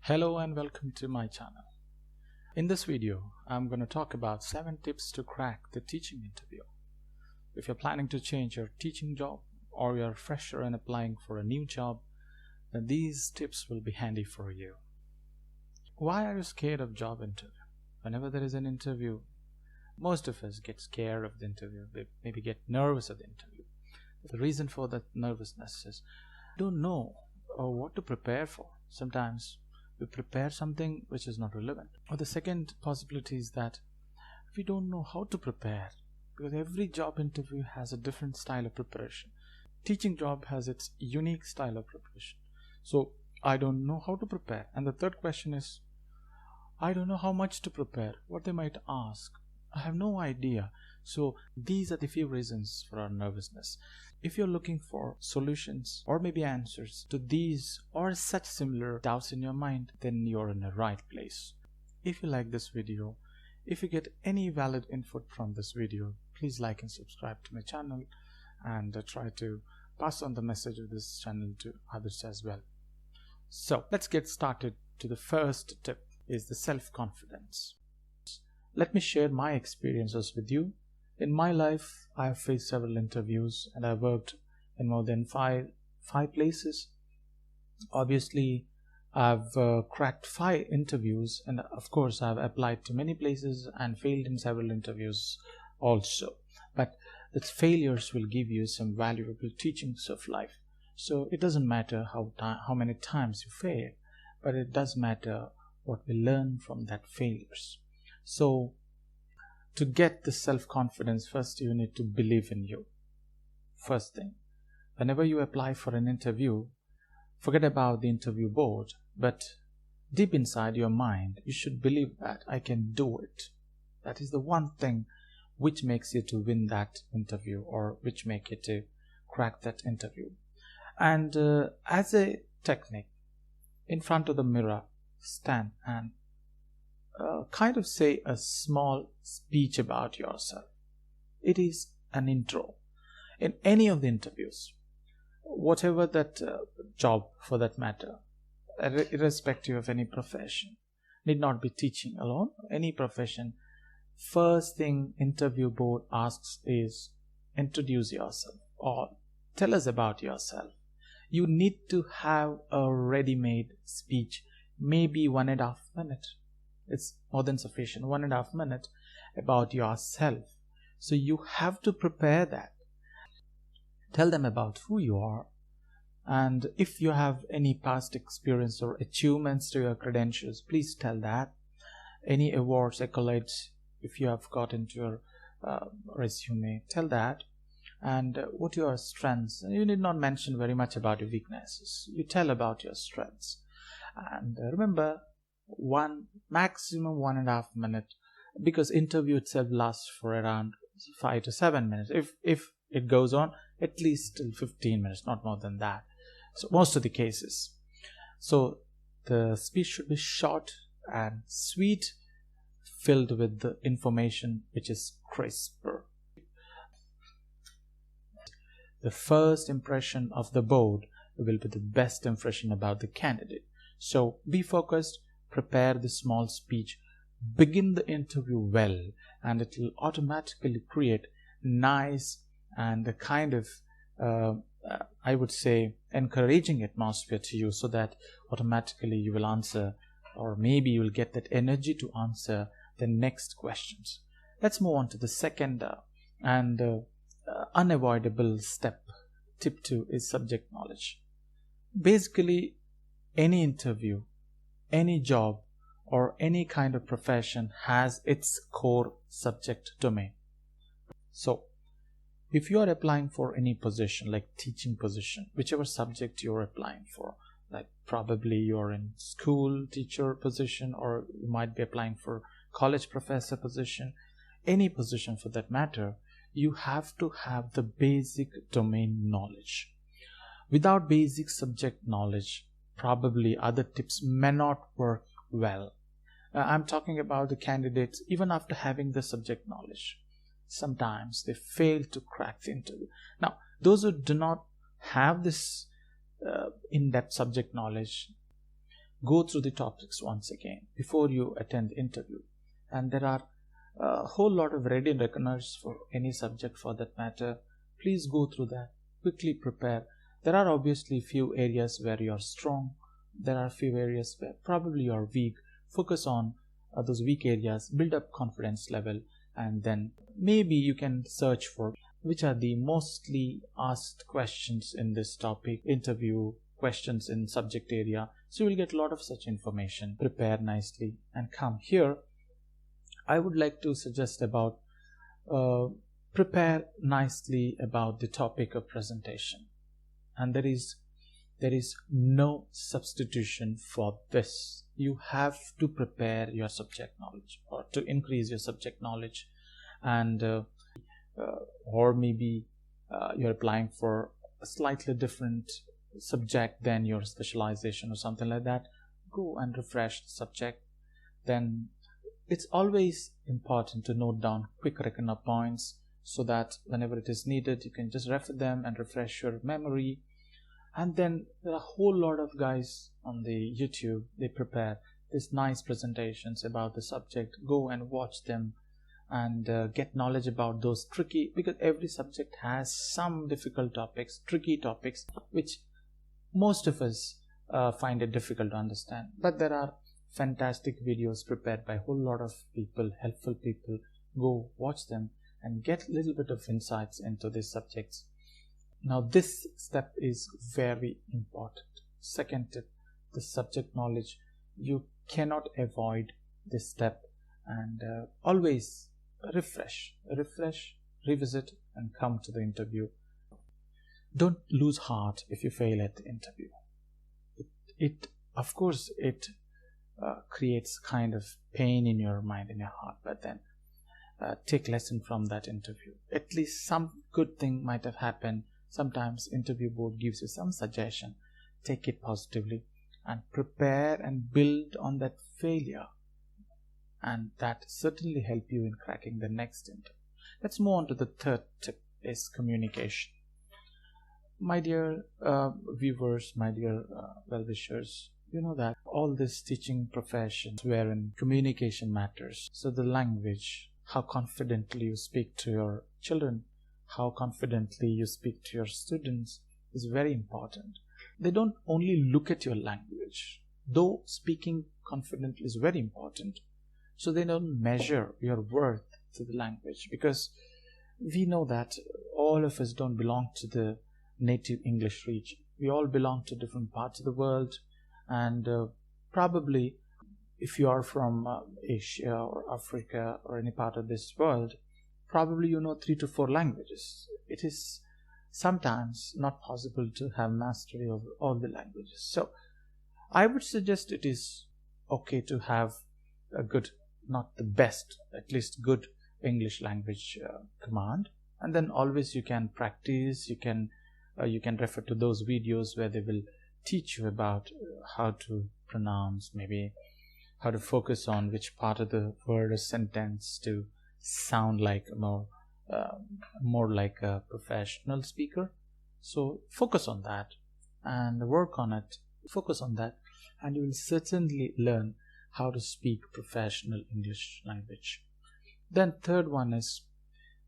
Hello and welcome to my channel. In this video, I'm going to talk about 7 tips to crack the teaching interview. If you're planning to change your teaching job or you're a fresher and applying for a new job, then these tips will be handy for you. Why are you scared of job interview? Whenever there is an interview, most of us get scared of the interview. They maybe get nervous at the interview. The reason for that nervousness is don't know what to prepare for. Sometimes we prepare something which is not relevant. Or the second possibility is that we don't know how to prepare, because every job interview has a different style of preparation. Teaching job has its unique style of preparation. So I don't know how to prepare. And the third question is, I don't know how much to prepare, what they might ask. I have no idea. So these are the few reasons for our nervousness. If you're looking for solutions or maybe answers to these or such similar doubts in your mind, then you're in the right place. If you like this video, if you get any valid input from this video, please like and subscribe to my channel and try to pass on the message of this channel to others as well. So let's get started to the first tip, is the self-confidence. Let me share my experiences with you. In my life, I have faced several interviews and I've worked in more than five places. Obviously, I've cracked 5 interviews, and of course, I've applied to many places and failed in several interviews also. But the failures will give you some valuable teachings of life. So it doesn't matter how many times you fail, but it does matter what we learn from that failures. So to get the self-confidence, first you need to believe in you. First thing, whenever you apply for an interview, forget about the interview board, but deep inside your mind, you should believe that I can do it. That is the one thing which makes you to win that interview, or which make you to crack that interview. And as a technique, in front of the mirror, stand and kind of say a small speech about yourself. It is an intro. In any of the interviews, whatever that job for that matter, irrespective of any profession, need not be teaching alone, any profession, first thing interview board asks is introduce yourself or tell us about yourself. You need to have a ready-made speech, maybe 1.5 minutes. It's more than sufficient, 1.5 minutes about yourself. So you have to prepare that. Tell them about who you are, and if you have any past experience or achievements to your credentials, please tell that. Any awards, accolades, if you have got into your resume, tell that. And what your strengths. You need not mention very much about your weaknesses. You tell about your strengths. And remember, maximum 1.5 minutes, because interview itself lasts for around 5 to 7 minutes. If it goes on, at least till 15 minutes, not more than that. So most of the cases. So the speech should be short and sweet, filled with the information which is crisper. The first impression of the board will be the best impression about the candidate. So be focused, prepare the small speech, begin the interview well, and it will automatically create nice and a kind of I would say encouraging atmosphere to you, so that automatically you will answer, or maybe you will get that energy to answer the next questions. Let's move on to the second unavoidable step. Tip 2 is subject knowledge. Basically, any interview, any job, or any kind of profession has its core subject domain. So if you are applying for any position, like teaching position, whichever subject you're applying for, like probably you're in school teacher position, or you might be applying for college professor position, any position for that matter, you have to have the basic domain knowledge. Without basic subject knowledge, probably other tips may not work well. I'm talking about the candidates, even after having the subject knowledge, sometimes they fail to crack the interview. Now, those who do not have this in-depth subject knowledge, go through the topics once again before you attend the interview. And there are a whole lot of ready reckoners for any subject for that matter. Please go through that, quickly prepare. There are obviously few areas where you are strong. There are few areas where probably you are weak. Focus on those weak areas, build up confidence level, and then maybe you can search for which are the mostly asked questions in this topic, interview questions in subject area. So you will get a lot of such information. Prepare nicely and come here. I would like to suggest about prepare nicely about the topic of presentation. And there is no substitution for this. You have to prepare your subject knowledge, or to increase your subject knowledge, and or maybe you're applying for a slightly different subject than your specialization or something like that. Go and refresh the subject. Then it's always important to note down quick reckoner points, so that whenever it is needed you can just refer them and refresh your memory. And then there are a whole lot of guys on the YouTube, they prepare these nice presentations about the subject. Go and watch them and get knowledge about those tricky, because every subject has some difficult topics, tricky topics, which most of us find it difficult to understand. But there are fantastic videos prepared by a whole lot of people, helpful people. Go watch them and get a little bit of insights into these subjects. Now this step is very important. Second tip, the subject knowledge. You cannot avoid this step, and always refresh, revisit, and come to the interview. Don't lose heart if you fail at the interview. It of course it creates kind of pain in your mind, in your heart, but then take lesson from that interview. At least some good thing might have happened. Sometimes interview board gives you some suggestion. Take it positively and prepare and build on that failure, and that certainly help you in cracking the next interview. Let's move on to the third tip, is communication. My dear viewers, my dear well-wishers, you know that all this teaching professions wherein communication matters. So the language, how confidently you speak to your children, how confidently you speak to your students is very important. They don't only look at your language, though speaking confidently is very important. So they don't measure your worth to the language, because we know that all of us don't belong to the native English region. We all belong to different parts of the world, and probably if you are from Asia or Africa or any part of this world, probably you know 3 to 4 languages. It is sometimes not possible to have mastery over all the languages. So I would suggest it is okay to have a good, not the best, at least good English language command. And then always you can practice, you can refer to those videos where they will teach you about how to pronounce, maybe how to focus on which part of the word or sentence to sound like more like a professional speaker. So focus on that and work on it. Focus on that, and you will certainly learn how to speak professional English language. Then third one is,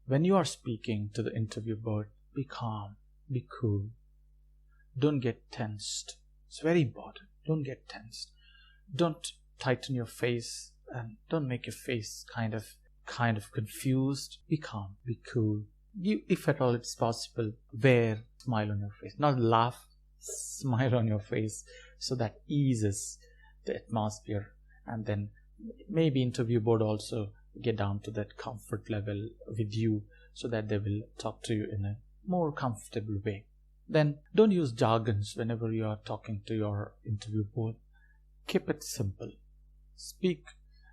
when you are speaking to the interview board, be calm, be cool. Don't get tensed. It's very important. Don't get tensed. Don't tighten your face, and don't make your face kind of confused. Be calm, be cool. You, if at all it's possible, wear a smile on your face. Not laugh, smile on your face, so that eases the atmosphere. And then maybe interview board also get down to that comfort level with you, so that they will talk to you in a more comfortable way. Then don't use jargons whenever you are talking to your interview board. Keep it simple. Speak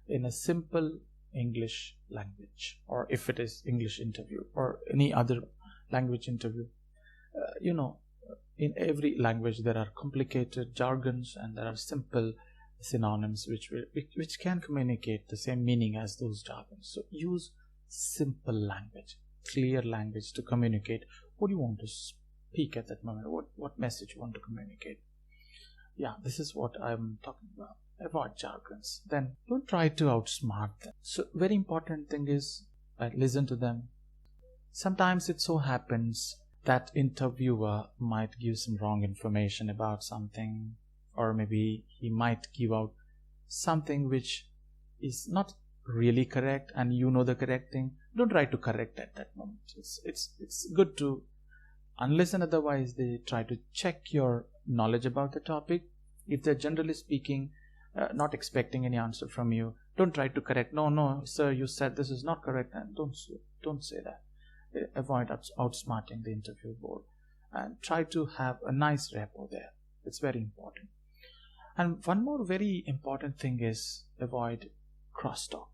in a simple English language, or if it is English interview or any other language interview, in every language there are complicated jargons and there are simple synonyms which can communicate the same meaning as those jargons. So use simple language, clear language to communicate what you want to speak at that moment, what message you want to communicate. Yeah, this is what I'm talking about. Avoid jargons. Then don't try to outsmart them. So very important thing is listen to them. Sometimes it so happens that interviewer might give some wrong information about something, or maybe he might give out something which is not really correct, and you know the correct thing. Don't try to correct at that moment. It's good to, unless and otherwise they try to check your knowledge about the topic. If they're generally speaking not expecting any answer from you, don't try to correct. No sir, you said this is not correct, and don't say that. Avoid outsmarting the interview board, and try to have a nice rapport there. It's very important. And one more very important thing is avoid crosstalk.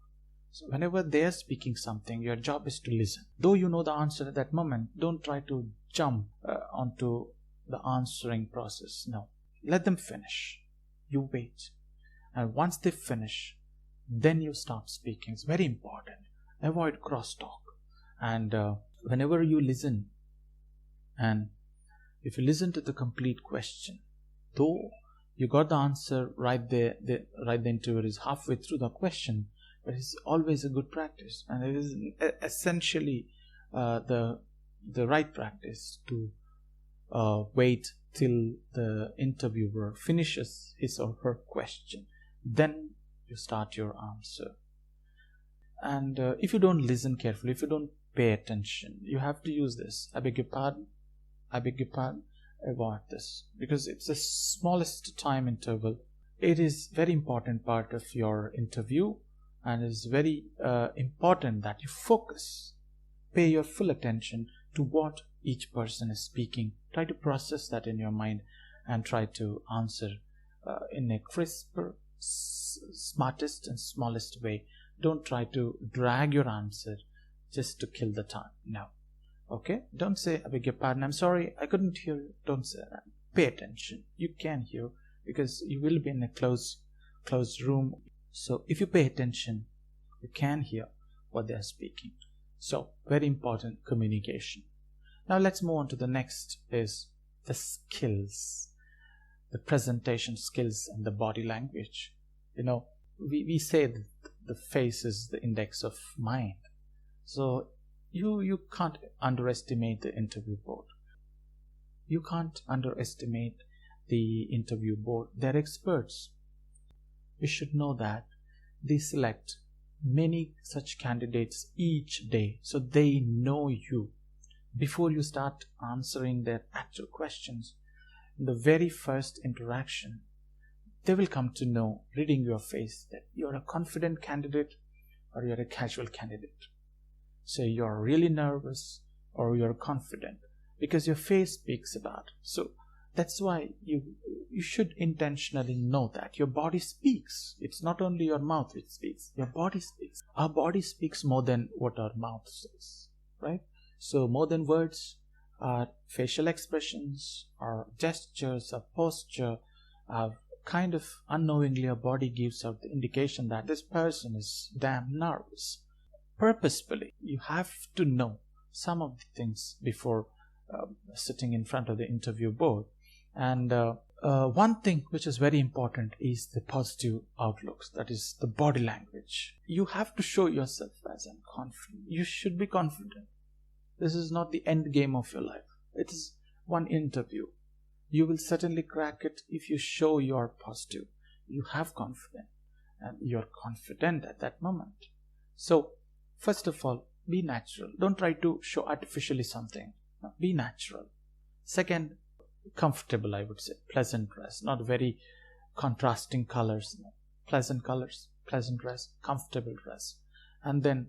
So whenever they're speaking something, your job is to listen. Though you know the answer at that moment, don't try to jump onto the answering process. No, let them finish. You wait, and once they finish, then you start speaking. It's very important. Avoid crosstalk. And whenever you listen, and if you listen to the complete question, though you got the answer right there, the interviewer is halfway through the question, but it's always a good practice, and it is essentially the right practice to wait till the interviewer finishes his or her question. Then you start your answer. And if you don't listen carefully, if you don't pay attention, you have to use this. I beg your pardon. Avoid this, because it's the smallest time interval. It is very important part of your interview, and it's very important that you focus, pay your full attention to what each person is speaking. Try to process that in your mind and try to answer in a crisper, smartest and smallest way. Don't try to drag your answer just to kill the time. No. Okay? Don't say, I beg your pardon, I'm sorry, I couldn't hear you. Don't say that. Pay attention. You can hear, because you will be in a closed room. So if you pay attention, you can hear what they are speaking. So very important, communication. Now let's move on to the next, is the skills, the presentation skills and the body language. You know, we say that the face is the index of mind. So you can't underestimate the interview board. You can't underestimate the interview board. They're experts. You should know that they select many such candidates each day, so they know you. Before you start answering their actual questions, in the very first interaction, they will come to know, reading your face, that you're a confident candidate or you're a casual candidate. So you're really nervous or you're confident, because your face speaks about it. So that's why you should intentionally know that your body speaks. It's not only your mouth which speaks, your body speaks. Our body speaks more than what our mouth says, right? So more than words, our facial expressions, our gestures, our posture, our kind of unknowingly our body gives out the indication that this person is damn nervous. Purposefully, you have to know some of the things before sitting in front of the interview board. And one thing which is very important is the positive outlooks, that is the body language. You have to show yourself as I'm confident. You should be confident. This is not the end game of your life. It is one interview. You will certainly crack it if you show you're positive. You have confidence, and you're confident at that moment. So, first of all, be natural. Don't try to show artificially something. No, be natural. Second, comfortable, I would say. Pleasant dress, not very contrasting colors. No. Pleasant colors, pleasant dress, comfortable dress. And then,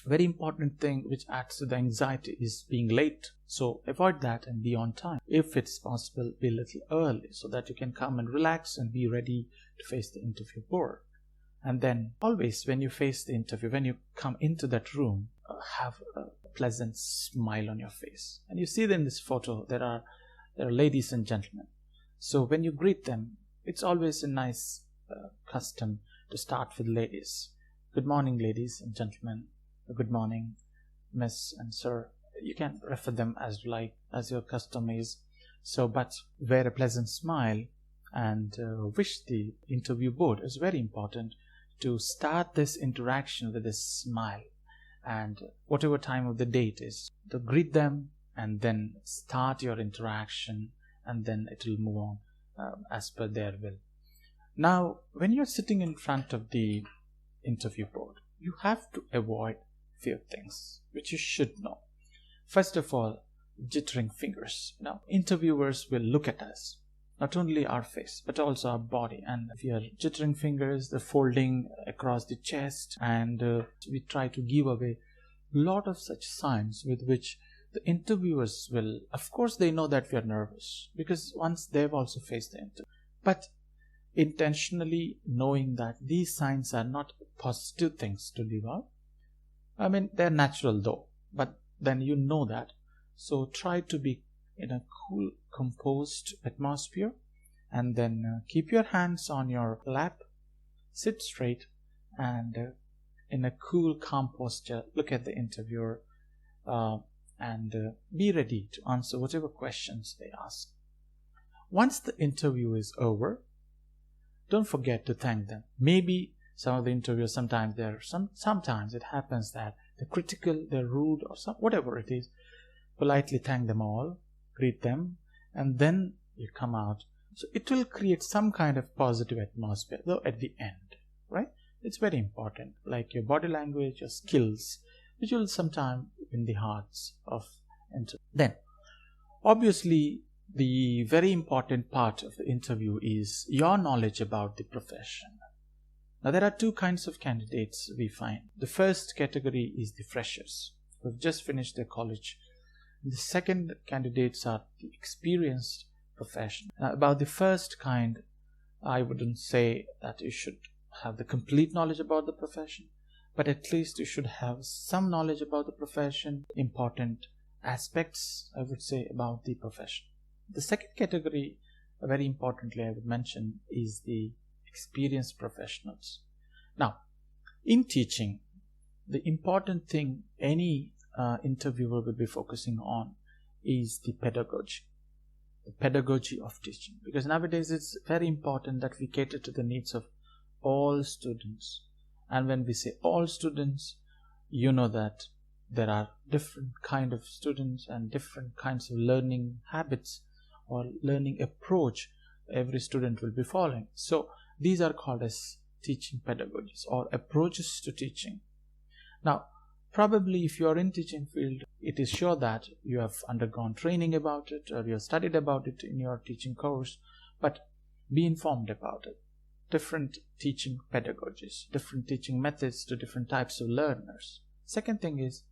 very important thing which adds to the anxiety is being late. So avoid that and be on time. If it's possible, be a little early so that you can come and relax and be ready to face the interview board. And then always when you face the interview, when you come into that room, have a pleasant smile on your face. And you see them in this photo, there are ladies and gentlemen. So when you greet them, it's always a nice custom to start with ladies. Good morning, ladies and gentlemen. Good morning, miss and sir. You can refer them as you like, as your custom is. So, but wear a pleasant smile and wish the interview board. It's very important to start this interaction with a smile, and whatever time of the day it is, to greet them and then start your interaction, and then it will move on as per their will. Now, when you're sitting in front of the interview board, you have to avoid few things which you should know. First of all, jittering fingers. Now, interviewers will look at us, not only our face but also our body, and if you are jittering fingers, the folding across the chest, and we try to give away a lot of such signs with which the interviewers will, of course they know that we are nervous because once they've also faced the interview, but intentionally knowing that these signs are not positive things to leave out. I mean, they're natural though, but then you know that. So try to be in a cool, composed atmosphere, and then keep your hands on your lap, sit straight, and in a cool, calm posture, look at the interviewer and be ready to answer whatever questions they ask. Once the interview is over, don't forget to thank them. Maybe some of the interviewers, sometimes it happens that they're critical, they're rude, or whatever it is. Politely thank them all, greet them, and then you come out. So it will create some kind of positive atmosphere, though at the end, right? It's very important, like your body language, your skills, which will sometime win the hearts of interviewers. Then, obviously, the very important part of the interview is your knowledge about the profession. Now, there are two kinds of candidates we find. The first category is the freshers who have just finished their college. The second candidates are the experienced professionals. Now, about the first kind, I wouldn't say that you should have the complete knowledge about the profession, but at least you should have some knowledge about the profession, important aspects, I would say, about the profession. The second category, very importantly, I would mention, is the experienced professionals. Now, in teaching, the important thing any interviewer will be focusing on is the pedagogy of teaching, because nowadays it's very important that we cater to the needs of all students. And when we say all students, you know that there are different kind of students and different kinds of learning habits or learning approach every student will be following. So these are called as teaching pedagogies or approaches to teaching. Now, probably if you are in teaching field, it is sure that you have undergone training about it or you have studied about it in your teaching course, but be informed about it. Different teaching pedagogies, different teaching methods to different types of learners. Second thing is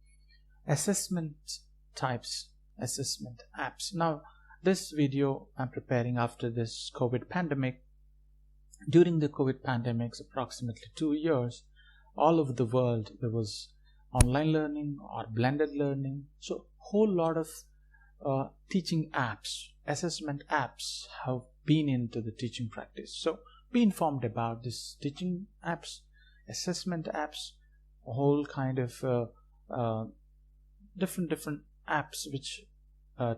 assessment types, assessment apps. Now, this video I'm preparing after this COVID pandemic. During the COVID pandemic, approximately 2 years, all over the world, there was online learning or blended learning. So whole lot of teaching apps, assessment apps have been into the teaching practice. So be informed about this teaching apps, assessment apps, a whole kind of different apps which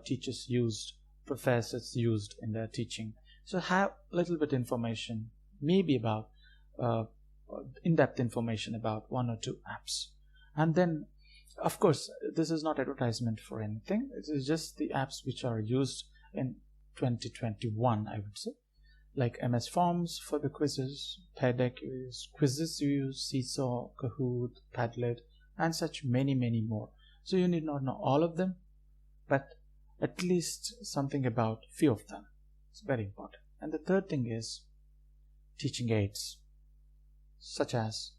teachers used, professors used in their teaching. So have a little bit information, maybe about in-depth information about one or two apps. And then, of course, this is not advertisement for anything. It is just the apps which are used in 2021, I would say. Like MS Forms for the quizzes, TEDx quizzes you use, Seesaw, Kahoot, Padlet, and such many more. So you need not know all of them, but at least something about few of them. It's very important. And the third thing is teaching aids, such as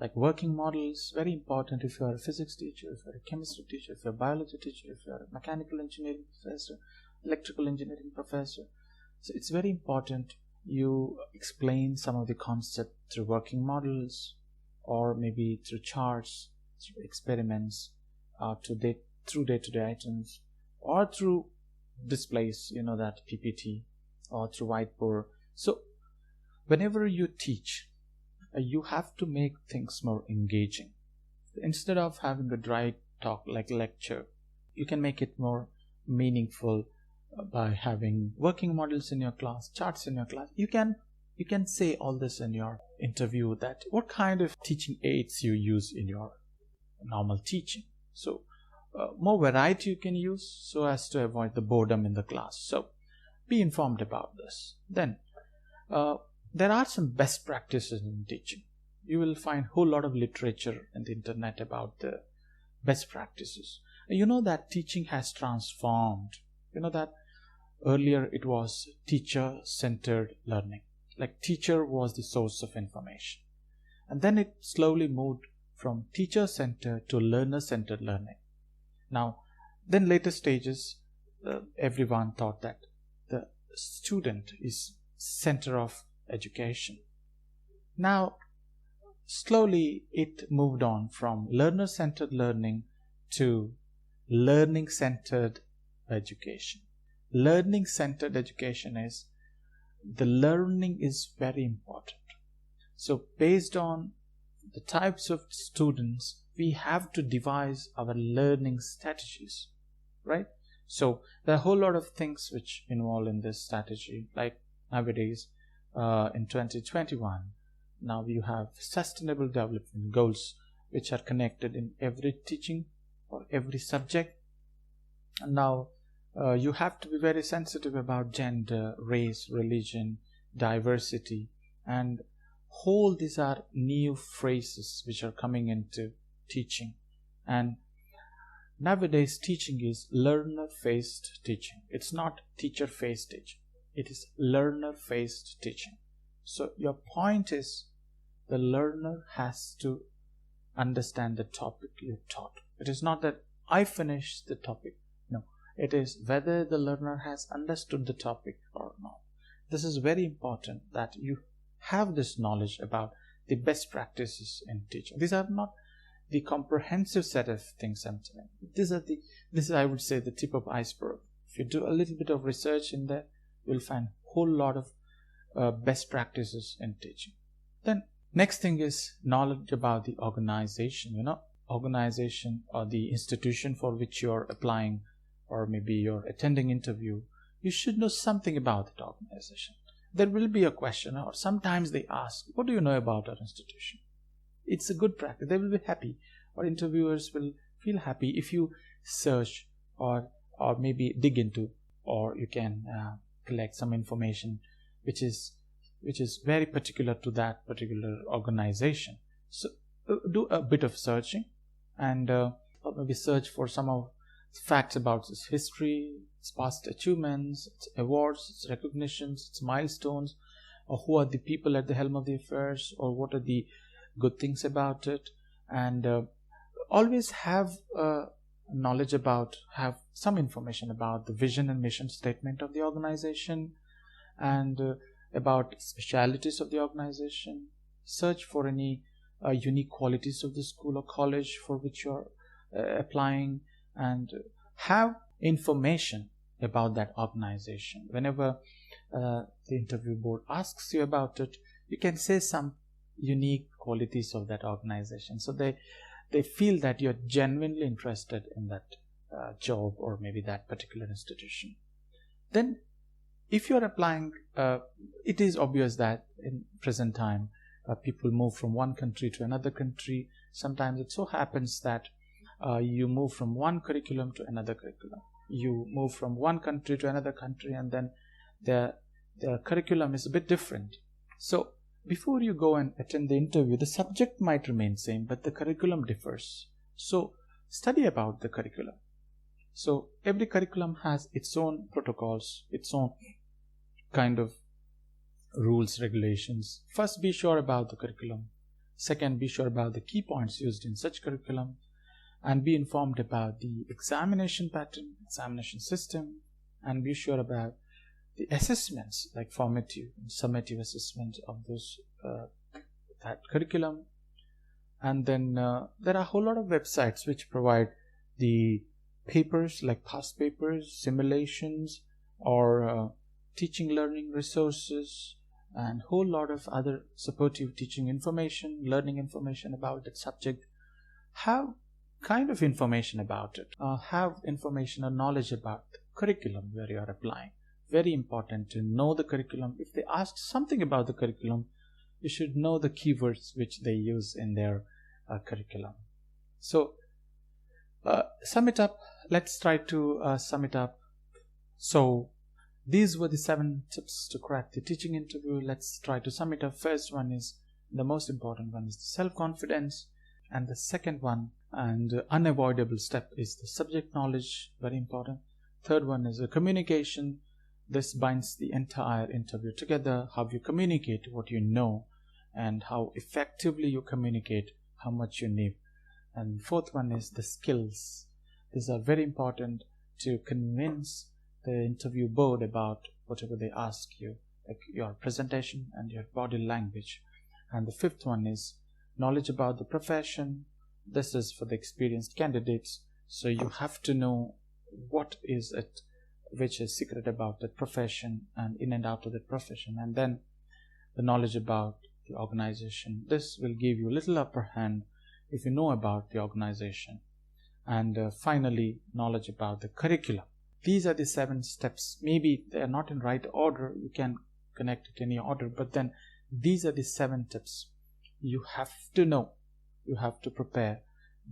like working models, very important if you are a physics teacher, if you are a chemistry teacher, if you are a biology teacher, if you are a mechanical engineering professor, electrical engineering professor. So it's very important you explain some of the concepts through working models, or maybe through charts, through experiments, through day-to-day items, or through displays, that PPT, or through whiteboard. So whenever you teach, you have to make things more engaging. Instead of having a dry talk like lecture, you can make it more meaningful, by having working models in your class, charts in your class. You can say all this in your interview, that what kind of teaching aids you use in your normal teaching. So more variety you can use so as to avoid the boredom in the class. So be informed about this. Then there are some best practices in teaching. You will find a whole lot of literature in the internet about the best practices. You know that teaching has transformed. You know that earlier it was teacher-centered learning. Like teacher was the source of information. And then it slowly moved from teacher-centered to learner-centered learning. Now, then later stages, everyone thought that the student is center of education. Now, slowly it moved on from learner-centered learning to learning-centered education. Learning-centered education is, the learning is very important. So based on the types of students, we have to devise our learning strategies, right? So there are a whole lot of things which involve in this strategy. Like nowadays, in 2021, now you have sustainable development goals which are connected in every teaching or every subject. And now you have to be very sensitive about gender, race, religion, diversity, and whole these are new phrases which are coming into teaching. And nowadays teaching is learner-faced teaching. It's not teacher-faced teaching. It is learner-faced teaching. So your point is, the learner has to understand the topic you taught. It is not that I finished the topic. No, it is whether the learner has understood the topic or not. This is very important, that you have this knowledge about the best practices in teaching. These are not the comprehensive set of things I'm telling. This is, I would say, the tip of iceberg. If you do a little bit of research in there, you'll find a whole lot of best practices in teaching. Then next thing is knowledge about the organization. Organization or the institution for which you're applying, or maybe you're attending interview. You should know something about that organization. There will be a question, or sometimes they ask, what do you know about our institution? It's a good practice. They will be happy, or interviewers will feel happy if you search or maybe dig into, or you can collect some information which is very particular to that particular organization. So do a bit of searching, and maybe search for some of facts about its history, its past achievements, its awards, its recognitions, its milestones, or who are the people at the helm of the affairs, or what are the good things about it. And always have knowledge about, have some information about the vision and mission statement of the organization, and about specialities of the organization. Search for any unique qualities of the school or college for which you're applying, and have information about that organization. Whenever the interview board asks you about it, you can say some unique qualities of that organization, so they feel that you're genuinely interested in that job or maybe that particular institution. Then if you're applying, it is obvious that in present time people move from one country to another country. Sometimes it so happens that you move from one curriculum to another curriculum. You move from one country to another country, and then the curriculum is a bit different. So before you go and attend the interview, the subject might remain same, but the curriculum differs. So study about the curriculum. So every curriculum has its own protocols, its own kind of rules, regulations. First, be sure about the curriculum. Second, be sure about the key points used in such curriculum, and be informed about the examination pattern, examination system, and be sure about the assessments, like formative and summative assessment of those that curriculum. And then there are a whole lot of websites which provide the papers, like past papers, simulations, or teaching learning resources, and whole lot of other supportive teaching information, learning information about that subject. Have kind of information about it, have information or knowledge about the curriculum where you are applying. Very important to know the curriculum. If they ask something about the curriculum, you should know the keywords which they use in their curriculum. So sum it up. Let's try to sum it up. So these were the 7 tips to crack the teaching interview. Let's try to sum it up. First one is, the most important one, is the self-confidence, and the second one and unavoidable step is the subject knowledge, very important. Third one is the communication. This binds the entire interview together, how you communicate what you know and how effectively you communicate how much you know. And fourth one is the skills. These are very important to convince the interview board about whatever they ask you, like your presentation and your body language. And the fifth one is knowledge about the profession. This is for the experienced candidates, so you have to know what is it which is secret about that profession and in and out of that profession. And then the knowledge about the organization. This will give you a little upper hand if you know about the organization. And finally, knowledge about the curriculum. These are the 7 steps. Maybe they are not in right order, you can connect it in any order, but then these are the 7 tips you have to know, you have to prepare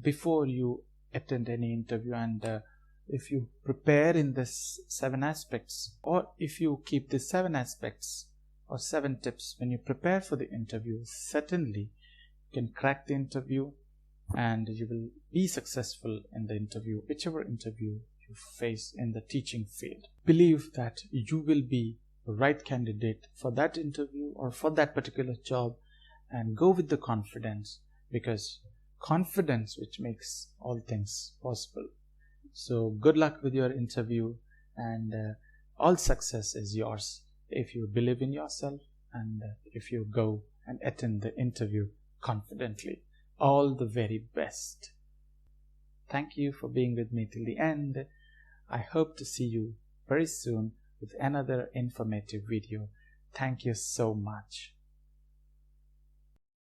before you attend any interview. And if you prepare in this 7 aspects, or if you keep the 7 aspects or 7 tips when you prepare for the interview, certainly you can crack the interview and you will be successful in the interview, whichever interview you face in the teaching field. Believe that you will be the right candidate for that interview or for that particular job, and go with the confidence, because confidence which makes all things possible. So good luck with your interview, and all success is yours if you believe in yourself and if you go and attend the interview confidently. All the very best. Thank you for being with me till the end. I hope to see you very soon with another informative video. Thank you so much.